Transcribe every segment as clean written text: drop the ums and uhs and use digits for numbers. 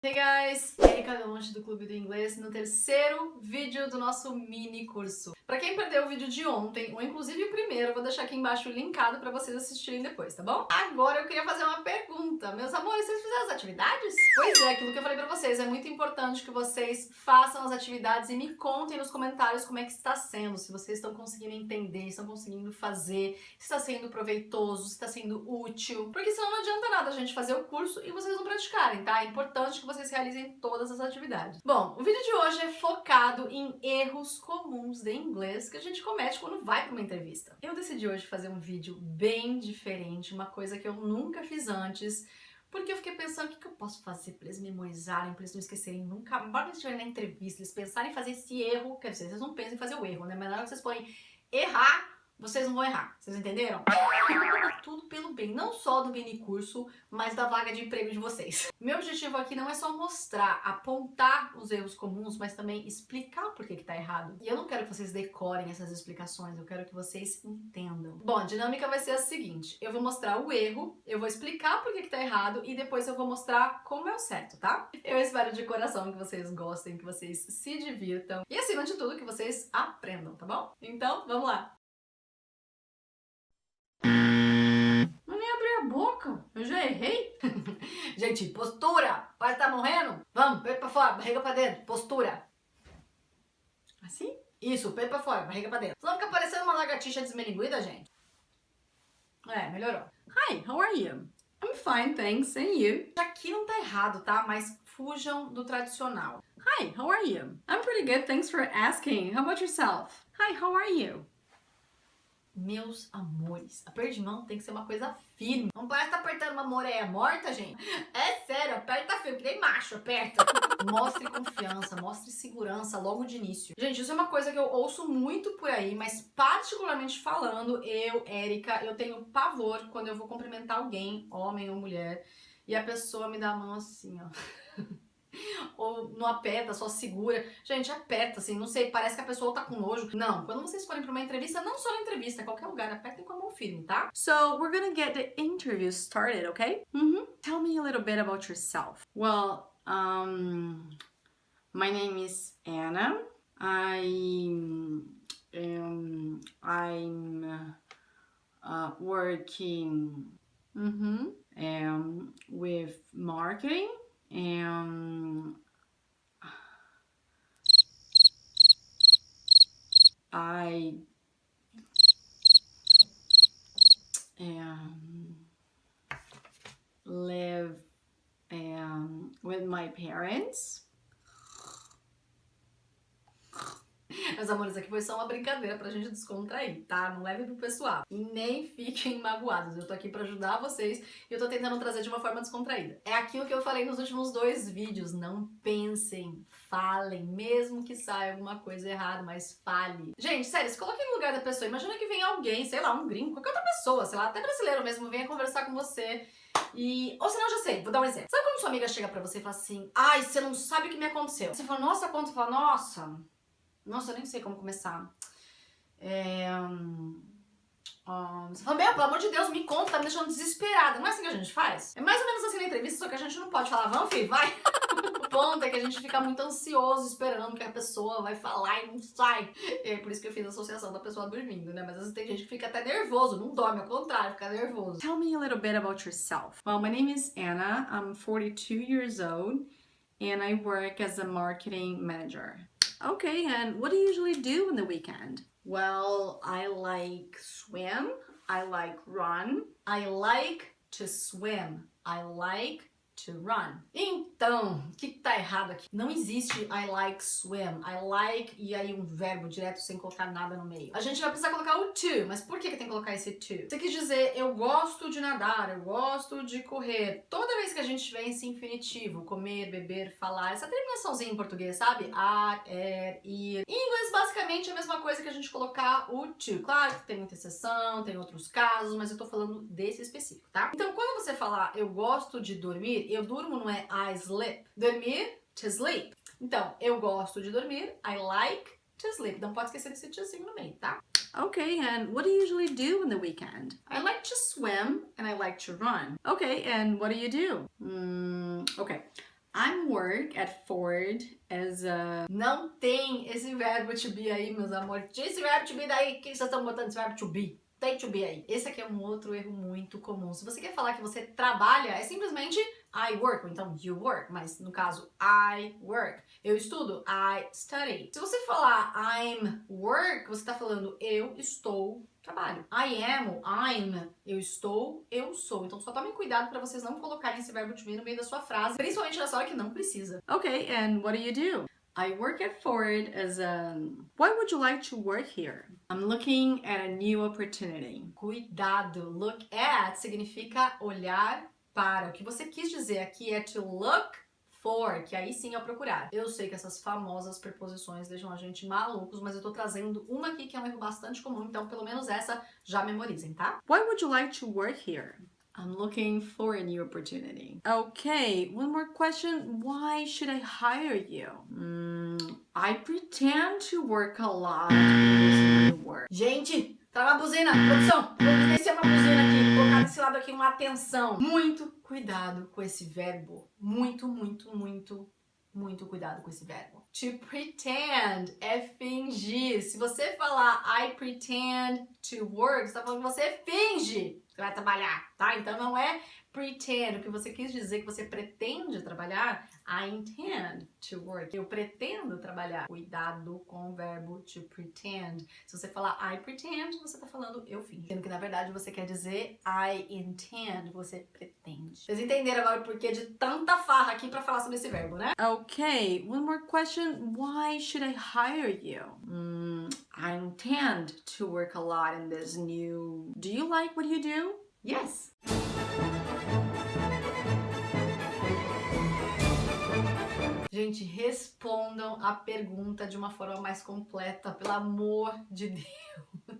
Hey guys! Erika Gamonte do Clube do Inglês no terceiro vídeo do nosso mini curso. Pra quem perdeu o vídeo de ontem, ou inclusive o primeiro, eu vou deixar aqui embaixo linkado pra vocês assistirem depois, tá bom? Agora eu queria fazer uma pergunta. Meus amores, vocês fizeram as atividades? Pois é, aquilo que eu falei pra vocês, é muito importante que vocês façam as atividades e me contem nos comentários como é que está sendo, se vocês estão conseguindo entender, estão conseguindo fazer, se está sendo proveitoso, se está sendo útil, porque senão não adianta nada a gente fazer o curso e vocês não praticarem, tá? É importante que vocês realizem todas as atividades. Bom, o vídeo de hoje é focado em erros comuns de inglês que a gente comete quando vai para uma entrevista. Eu decidi hoje fazer um vídeo bem diferente, uma coisa que eu nunca fiz antes, porque eu fiquei pensando o que eu posso fazer para eles memorizarem, para eles não esquecerem nunca. Embora eles estiverem na entrevista, eles pensarem em fazer esse erro, quer dizer, vocês não pensam em fazer o erro, né? Mas na hora que vocês podem errar, vocês não vão errar. Vocês entenderam? Tudo pelo bem, não só do mini curso, mas da vaga de emprego de vocês. Meu objetivo aqui não é só mostrar, apontar os erros comuns, mas também explicar por que tá errado. E eu não quero que vocês decorem essas explicações, eu quero que vocês entendam. Bom, a dinâmica vai ser a seguinte: eu vou mostrar o erro, eu vou explicar por que tá errado e depois eu vou mostrar como é o certo, tá? Eu espero de coração que vocês gostem, que vocês se divirtam e, acima de tudo, que vocês aprendam, tá bom? Então, vamos lá! A boca, eu já errei. Gente, postura, parece que tá morrendo. Vamos, peito pra fora, barriga pra dentro, postura. Assim? Isso, peito pra fora, barriga pra dentro. Senão fica parecendo uma lagartixa desmelinguida, gente. É, melhorou. Hi, how are you? I'm fine, thanks, and you? Aqui não tá errado, tá? Mas fujam do tradicional. Hi, how are you? I'm pretty good, thanks for asking. How about yourself? Hi, how are you? Meus amores, aperto de mão tem que ser uma coisa firme. Não parece que tá apertando uma moreia morta, gente. É sério, aperta firme, que nem macho, aperta. Mostre confiança, mostre segurança logo de início. Gente, isso é uma coisa que eu ouço muito por aí, mas particularmente falando, eu, Erika, eu tenho pavor quando eu vou cumprimentar alguém, homem ou mulher, e a pessoa me dá a mão assim, ó. Ou não aperta, só segura. Gente, aperta, assim, não sei, parece que a pessoa tá com nojo. Não, quando vocês forem pra uma entrevista, não só na entrevista, qualquer lugar, apertem com a mão firme, tá? So, we're gonna get the interview started, okay? Tell me a little bit about yourself. Well, my name is Anna. I'm working with marketing. And I live with my parents. Meus amores, aqui foi só uma brincadeira pra gente descontrair, tá? Não levem pro pessoal. E nem fiquem magoados. Eu tô aqui pra ajudar vocês e eu tô tentando trazer de uma forma descontraída. É aquilo que eu falei nos últimos 2 vídeos. Não pensem, falem, mesmo que saia alguma coisa errada, mas fale. Gente, sério, se coloque no lugar da pessoa. Imagina que vem alguém, sei lá, um gringo, qualquer outra pessoa, sei lá, até brasileiro mesmo, venha conversar com você. Ou senão, já sei, vou dar um exemplo. Sabe quando sua amiga chega pra você e fala assim: ai, você não sabe o que me aconteceu? Você fala, nossa, conta. Você fala, nossa, eu nem sei como começar. Você fala, meu, pelo amor de Deus, me conta, tá me deixando desesperada. Não é assim que a gente faz? É mais ou menos assim na entrevista, só que a gente não pode falar, vamos, filho, vai. O ponto é que a gente fica muito ansioso esperando que a pessoa vai falar e não sai. E é por isso que eu fiz a associação da pessoa dormindo, né? Mas às vezes tem gente que fica até nervoso, não dorme, ao contrário, fica nervoso. Tell me a little bit about yourself. Well, my name is Anna, I'm 42 years old, and I work as a marketing manager. Okay, and what do you usually do on the weekend? Well, I like swim, I like run, I like to swim, I like to run. Então, o que tá errado aqui? Não existe I like swim, I like e aí um verbo direto sem colocar nada no meio. A gente vai precisar colocar o to, mas por que tem que colocar esse to? Você quis dizer eu gosto de nadar, eu gosto de correr. Toda vez que a gente vê esse infinitivo, comer, beber, falar, essa terminaçãozinha em português, sabe? Ar, ir. Em inglês, basicamente, é a mesma coisa que a gente colocar o to. Claro que tem muita exceção, tem outros casos, mas eu tô falando desse específico, tá? Então, quando você falar eu gosto de dormir, eu durmo não é I sleep. Dormir, to sleep. Então, eu gosto de dormir, I like to sleep. Não pode esquecer desse tiozinho no meio, tá? Okay, and what do you usually do on the weekend? I like to swim and I like to run. Okay, and what do you do? Okay, I'm work at Ford as a... Não tem esse verbo to be aí, meus amores. Tira esse verbo to be daí. O que vocês estão botando esse verbo to be? Tem to be aí. Esse aqui é um outro erro muito comum. Se você quer falar que você trabalha, é simplesmente I work, ou então you work. Mas no caso, I work. Eu estudo, I study. Se você falar I'm work, você está falando eu estou trabalho. I am, I'm, eu estou, eu sou. Então só tomem cuidado para vocês não colocarem esse verbo to be no meio da sua frase, principalmente nessa hora que não precisa. Okay, and what do you do? I work at Ford as a... Why would you like to work here? I'm looking at a new opportunity. Cuidado. Look at significa olhar para. O que você quis dizer aqui é to look for, que aí sim é procurar. Eu sei que essas famosas preposições deixam a gente malucos, mas eu tô trazendo uma aqui que é um erro bastante comum, então pelo menos essa já memorizem, tá? Why would you like to work here? I'm looking for a new opportunity. Okay, one more question. Why should I hire you? I pretend to work a lot in this new work. Gente, tá uma buzina. Produção, providencia uma buzina aqui. Colocar desse lado aqui uma atenção. Muito cuidado com esse verbo. Muito cuidado com esse verbo. To pretend é fingir. Se você falar I pretend to work, você tá falando que você finge que vai trabalhar, tá? Então não é pretend. O que você quis dizer que você pretende trabalhar, I intend to work. Eu pretendo trabalhar. Cuidado com o verbo to pretend. Se você falar I pretend, você tá falando eu finjo. Sendo que na verdade você quer dizer I intend. Você pretende. Vocês entenderam agora o porquê de tanta farra aqui pra falar sobre esse verbo, né? Okay, one more question. Why should I hire you? I intend to work a lot in this new... Do you like what you do? Yes. Gente, respondam a pergunta de uma forma mais completa, pelo amor de Deus.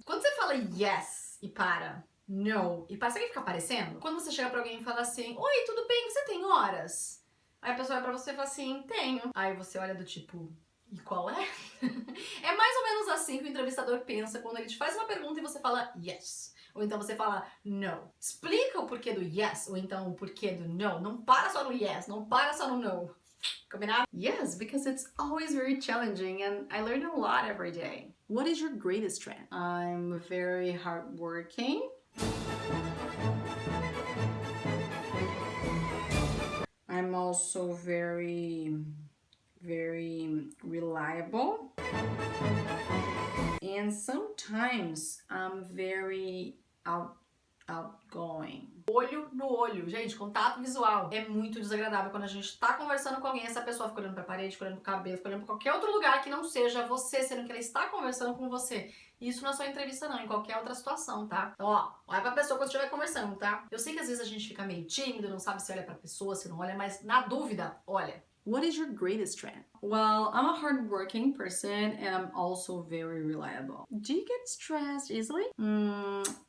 Quando você fala yes e para, no e para, sabe o que fica aparecendo? Quando você chega pra alguém e fala assim, oi, tudo bem, você tem horas? Aí a pessoa olha pra você e fala assim, tenho. Aí você olha do tipo, e qual é? É mais ou menos assim que o entrevistador pensa quando ele te faz uma pergunta e você fala yes. Ou então você fala no. Explica o porquê do yes, ou então o porquê do no. Não para só no yes, não para só no no. Combinado? Yes, because it's always very challenging and I learn a lot every day. What is your greatest strength? I'm very hardworking. I'm also very reliable. And sometimes I'm very outgoing. Olho no olho. Gente, contato visual é muito desagradável quando a gente tá conversando com alguém, essa pessoa fica olhando pra parede, fica olhando pro cabelo, fica olhando pra qualquer outro lugar que não seja você, sendo que ela está conversando com você. Isso não é só em entrevista não, em qualquer outra situação, tá? Então, ó, olha pra pessoa quando estiver conversando, tá? Eu sei que às vezes a gente fica meio tímido, não sabe se olha pra pessoa, se não olha, mas na dúvida, olha. What is your greatest strength? Well, I'm a hardworking person and I'm also very reliable. Do you get stressed easily?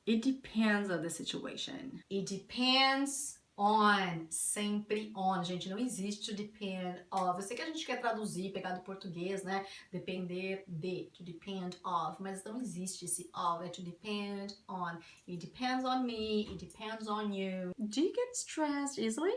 It depends on the situation. It depends on. Sempre on. Gente, não existe to depend of. Eu sei que a gente quer traduzir, pegar do português, né? Depender de, to depend of. Mas não existe esse of. É to depend on. It depends on me. It depends on you. Do you get stressed easily?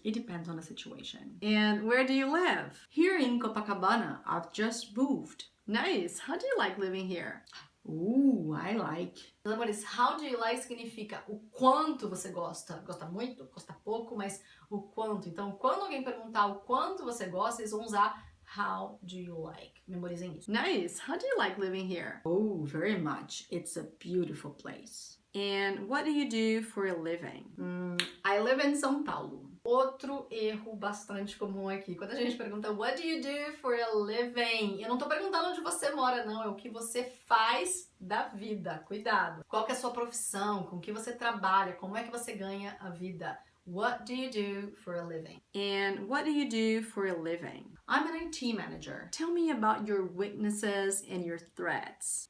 It depends on the situation. And where do you live? Here in Copacabana. I've just moved. Nice. How do you like living here? I like. Meus amores, how do you like significa o quanto você gosta. Gosta muito, gosta pouco, mas o quanto. Então, quando alguém perguntar o quanto você gosta, eles vão usar how do you like. Memorizem isso. Nice. How do you like living here? Oh, very much. It's a beautiful place. And what do you do for a living? I live in São Paulo. Outro erro bastante comum aqui. Quando a gente pergunta what do you do for a living? Eu não tô perguntando onde você mora, não. É o que você faz da vida. Cuidado. Qual que é a sua profissão? Com que você trabalha? Como é que você ganha a vida? What do you do for a living? And what do you do for a living? I'm an IT manager. Tell me about your weaknesses and your threats.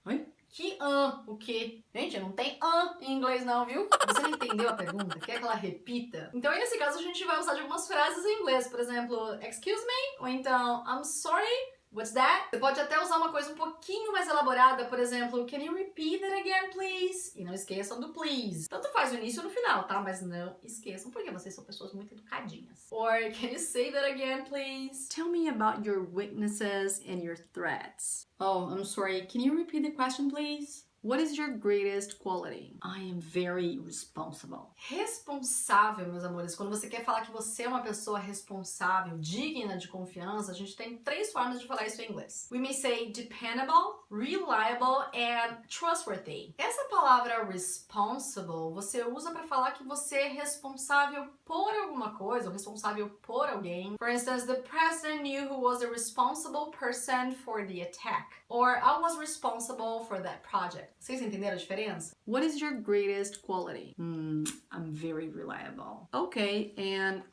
Oi? Que o quê? Gente, não tem em inglês não, viu? Você não entendeu a pergunta? Quer que ela repita? Então aí nesse caso a gente vai usar de algumas frases em inglês. Por exemplo, excuse me, ou então I'm sorry, What's that? Você pode até usar uma coisa um pouquinho mais elaborada, por exemplo, can you repeat that again, please? E não esqueçam do please. Tanto faz o início ou no final, tá? Mas não esqueçam, porque vocês são pessoas muito educadinhas. Or, can you say that again, please? Tell me about your weaknesses and your threats. Oh, I'm sorry, can you repeat the question, please? What is your greatest quality? I am very responsible. Responsável, meus amores, quando você quer falar que você é uma pessoa responsável, digna de confiança, a gente tem 3 formas de falar isso em inglês. We may say dependable, reliable and trustworthy. Essa palavra responsible você usa para falar que você é responsável por alguma coisa, ou responsável por alguém. For instance, the president knew who was the responsible person for the attack. Or I was responsible for that project. Vocês entenderam a diferença? What is your greatest quality? I'm very reliable. Okay, and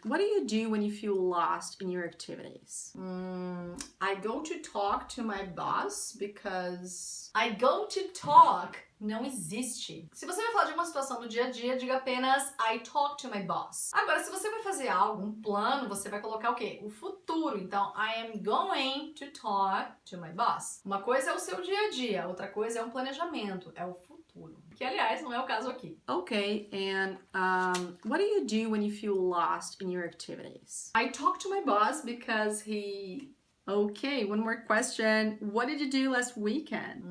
what do you do when you feel lost in your activities? I go to talk to my boss because I go to talk não existe. Se você vai falar de uma situação do dia a dia, diga apenas I talk to my boss. Agora, se você vai fazer algo, um plano, você vai colocar o quê? O futuro. Então, I am going to talk to my boss. Uma coisa é o seu dia a dia, outra coisa é um planejamento, é o futuro. Que, aliás, não é o caso aqui. Okay, and what do you do when you feel lost in your activities? I talk to my boss because he... Okay, one more question. What did you do last weekend?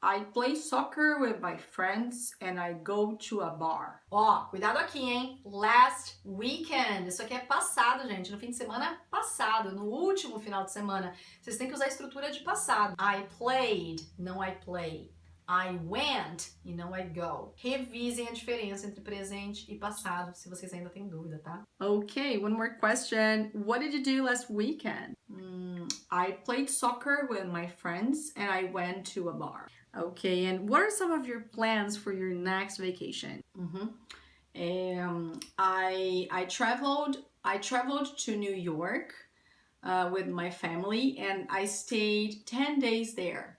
I play soccer with my friends and I go to a bar. Ó, cuidado aqui, hein? Last weekend. Isso aqui é passado, gente. No fim de semana passado, no último final de semana. Vocês têm que usar a estrutura de passado. I played, não I play. I went e não I go. Revisem a diferença entre presente e passado, se vocês ainda têm dúvida, tá? Okay, one more question. What did you do last weekend? I played soccer with my friends and I went to a bar. Okay, and what are some of your plans for your next vacation? I traveled to New York with my family and I stayed 10 days there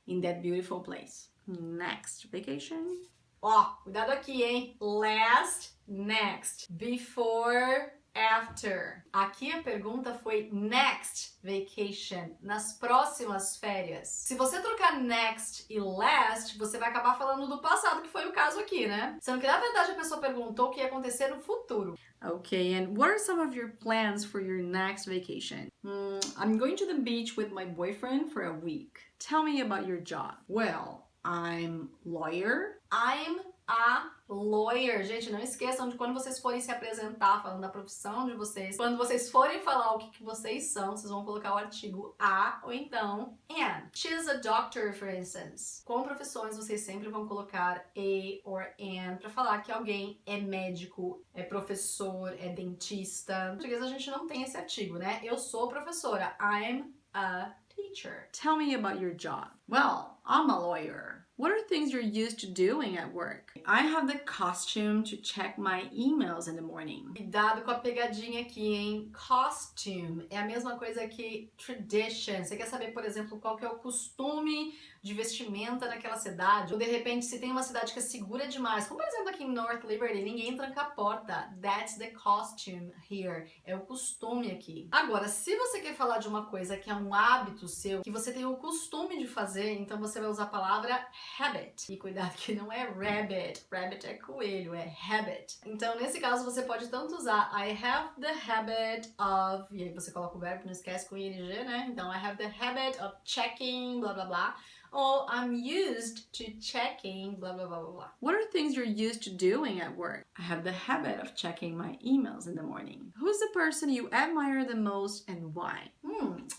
in that beautiful place. Next vacation. Ó, cuidado aqui, hein? Last, next, before, after. Aqui a pergunta foi next vacation, nas próximas férias. Se você trocar next e last, você vai acabar falando do passado, que foi o caso aqui, né? Sendo que na verdade a pessoa perguntou o que ia acontecer no futuro. Okay, and what are some of your plans for your next vacation? I'm going to the beach with my boyfriend for a week. Tell me about your job. Well, I'm lawyer. I'm a lawyer. Gente, não esqueçam de quando vocês forem se apresentar falando da profissão de vocês, quando vocês forem falar o que vocês são, vocês vão colocar o artigo a ou então an. She's a doctor, for instance. Com profissões, vocês sempre vão colocar a or an para falar que alguém é médico, é professor, é dentista. Em português a gente não tem esse artigo, né? Eu sou professora. I'm a teacher. Tell me about your job. Well, I'm a lawyer. What are things you're used to doing at work? I have the costume to check my emails in the morning. Cuidado com a pegadinha aqui, hein? Costume é a mesma coisa que tradition. Você quer saber, por exemplo, qual que é o costume de vestimenta naquela cidade? Ou, de repente, se tem uma cidade que é segura demais, como, por exemplo, aqui em North Liberty, ninguém tranca a porta. That's the costume here. É o costume aqui. Agora, se você quer falar de uma coisa que é um hábito seu, que você tem o costume de fazer, então você vai usar a palavra habit. E cuidado que não é rabbit. Rabbit é coelho, é habit. Então, nesse caso, você pode tanto usar I have the habit of... E aí você coloca o verbo, não esquece com ing, né? Então, I have the habit of checking, blá, blá, blá. Or I'm used to checking, blah, blah, blah, blah, blah. What are things you're used to doing at work? I have the habit of checking my emails in the morning. Who's the person you admire the most and why?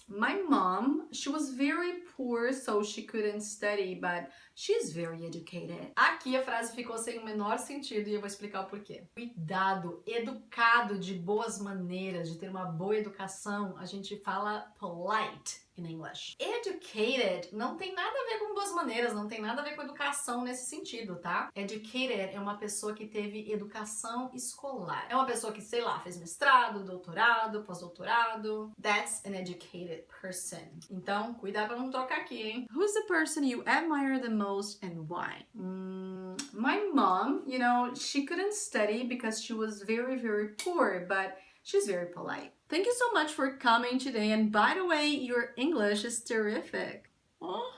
My mom, she was very poor, so she couldn't study, but she's very educated. Aqui a frase ficou sem o menor sentido e eu vou explicar o porquê. Cuidado, educado, de boas maneiras, de ter uma boa educação, a gente fala polite in English. Educated não tem nada a ver com boas maneiras, não tem nada a ver com educação nesse sentido, tá? Educated é uma pessoa que teve educação escolar. É uma pessoa que, sei lá, fez mestrado, doutorado, pós-doutorado. That's an educated person. Então, cuidado pra não trocar aqui, hein? Who's the person you admire the most and why? My mom, you know, she couldn't study because she was very, very poor, but She's very polite. Thank you so much for coming today, and by the way, your English is terrific. Oh.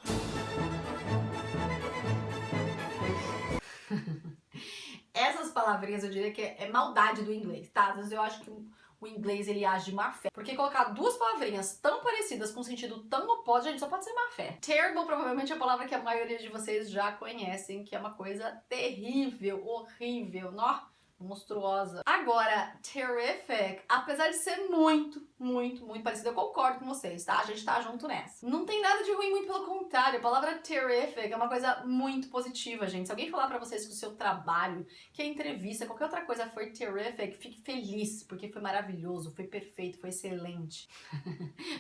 Essas palavrinhas eu diria que é maldade do inglês, tá? Às vezes eu acho que o inglês ele age de má fé. Porque colocar duas palavrinhas tão parecidas com sentido tão oposto, gente, só pode ser má fé. Terrible provavelmente é a palavra que a maioria de vocês já conhecem, que é uma coisa terrível, horrível, monstruosa. Agora, terrific, apesar de ser muito parecido, eu concordo com vocês, tá? A gente tá junto nessa. Não tem nada de ruim, muito pelo contrário. A palavra terrific é uma coisa muito positiva, gente. Se alguém falar pra vocês que o seu trabalho, que a entrevista, qualquer outra coisa for terrific, fique feliz, porque foi maravilhoso, foi perfeito, foi excelente.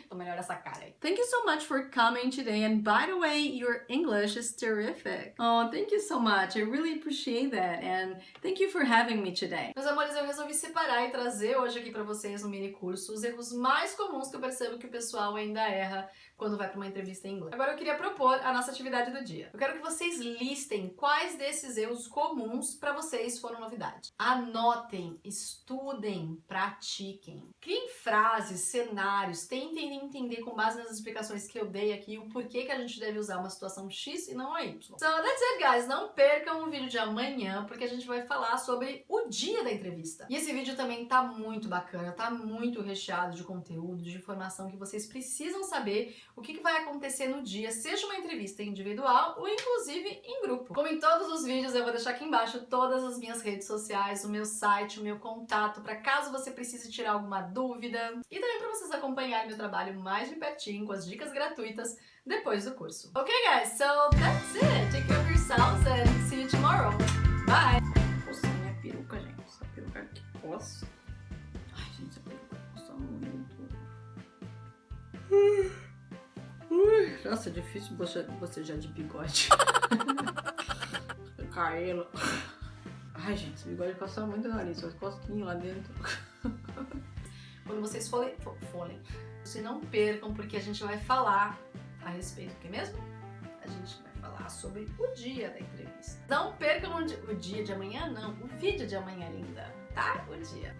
Tô melhor essa cara aí. Thank you so much for coming today, and by the way, your English is terrific. Oh, thank you so much. I really appreciate that, and thank you for having me today. Meus amores, eu resolvi separar e trazer hoje aqui pra vocês no mini curso os erros mais comuns que eu percebo que o pessoal ainda erra quando vai para uma entrevista em inglês. Agora eu queria propor a nossa atividade do dia. Eu quero que vocês listem quais desses erros comuns para vocês foram novidade. Anotem, estudem, pratiquem. Criem frases, cenários, tentem entender com base nas explicações que eu dei aqui o porquê que a gente deve usar uma situação X e não a Y. So that's it, guys. Não percam o vídeo de amanhã, porque a gente vai falar sobre o dia da entrevista. E esse vídeo também tá muito bacana, tá muito recheado de conteúdo, de informação que vocês precisam saber o que vai acontecer no dia, seja uma entrevista individual ou inclusive em grupo. Como em todos os vídeos, eu vou deixar aqui embaixo todas as minhas redes sociais, o meu site, o meu contato, para caso você precise tirar alguma dúvida e também para vocês acompanharem meu trabalho mais de pertinho com as dicas gratuitas depois do curso. Ok, guys, so that's it. Take care of yourselves and see you tomorrow. Bye! Nossa, minha peruca, gente. Essa peruca aqui, posso? Ai, gente, essa peruca nossa, muito. Nossa, é difícil bocejar de bigode. Cabelo. Ai, gente, esse bigode coça muito o nariz, as costinhas lá dentro. Quando vocês folem, vocês não percam, porque a gente vai falar a respeito do que mesmo? A gente vai falar sobre o dia da entrevista. Não percam o dia de amanhã, não. O vídeo de amanhã, linda. Tá? O dia.